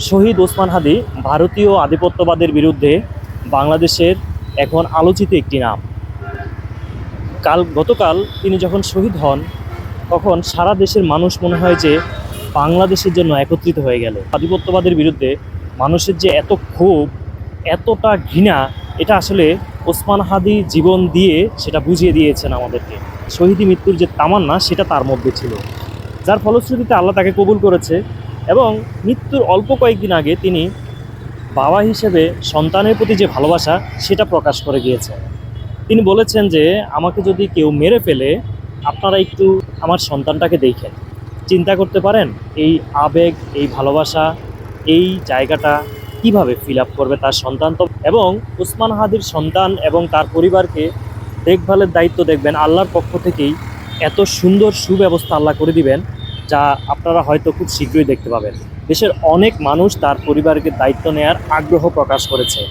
শহীদ ওসমান হাদি ভারতীয় আধিপত্যবাদের বিরুদ্ধে বাংলাদেশের এখন আলোচিত একটি নাম। গতকাল তিনি যখন শহীদ হন তখন সারা দেশের মানুষ মনে হয় যে বাংলাদেশের জন্য একত্রিত হয়ে গেল। আধিপত্যবাদের বিরুদ্ধে মানুষের যে এত ক্ষোভ, এতটা ঘৃণা, এটা আসলে ওসমান হাদি জীবন দিয়ে সেটা বুঝিয়ে দিয়েছেন আমাদেরকে। শহীদি মৃত্যুর যে তামান্না সেটা তার মধ্যে ছিল, যার ফলশ্রুতিতে আল্লাহ তাকে কবুল করেছে। এবং মৃত্যুর অল্প কয়েকদিন আগে তিনি বাবা হিসেবে সন্তানের প্রতি যে ভালোবাসা সেটা প্রকাশ করে গিয়েছেন। তিনি বলেছেন যে আমাকে যদি কেউ মেরে ফেলে, আপনারা একটু আমার সন্তানটাকে দেখেন, চিন্তা করতে পারেন এই আবেগ, এই ভালোবাসা, এই জায়গাটা কিভাবে ফিল আপ করবে তার সন্তান। তো এবং ওসমান হাদির সন্তান এবং তার পরিবারকে দেখভালের দায়িত্ব দেখবেন আল্লাহর পক্ষ থেকেই এত সুন্দর সুব্যবস্থা আল্লাহ করে দিবেন, যা আপনারা হয়তো খুব শীঘ্রই দেখতে পাবেন। দেশের অনেক মানুষ তার পরিবারকে দায়িত্ব নেওয়ার আগ্রহ প্রকাশ করেছে।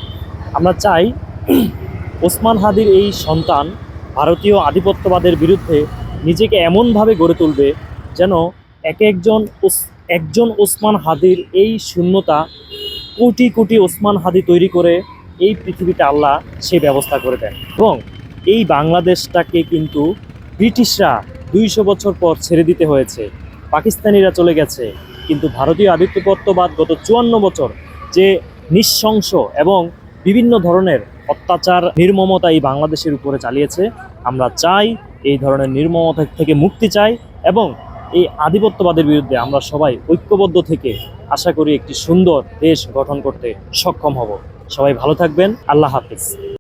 আমরা চাই ওসমান হাদির এই সন্তান ভারতীয় আধিপত্যবাদের বিরুদ্ধে নিজেকে এমনভাবে গড়ে তুলবে যেন একজন ওসমান হাদির এই শূন্যতা কোটি কোটি ওসমান হাদি তৈরি করে এই পৃথিবীতে আল্লাহ সে ব্যবস্থা করে দেন। এবং এই বাংলাদেশটাকে কিন্তু ব্রিটিশরা 200 বছর পর ছেড়ে দিতে হয়েছে, পাকিস্তানিরা চলে গেছে, কিন্তু ভারতীয় আধিপত্যবাদ গত 54 বছর যে নৃশংস এবং বিভিন্ন ধরনের অত্যাচার, নির্মমতা এই বাংলাদেশের উপরে চালিয়েছে, আমরা চাই এই ধরনের নির্মমতা থেকে মুক্তি চাই এবং এই আধিপত্যবাদের বিরুদ্ধে আমরা সবাই ঐক্যবদ্ধ থেকে আশা করি একটি সুন্দর দেশ গঠন করতে সক্ষম হব। সবাই ভালো থাকবেন। আল্লাহ হাফিজ।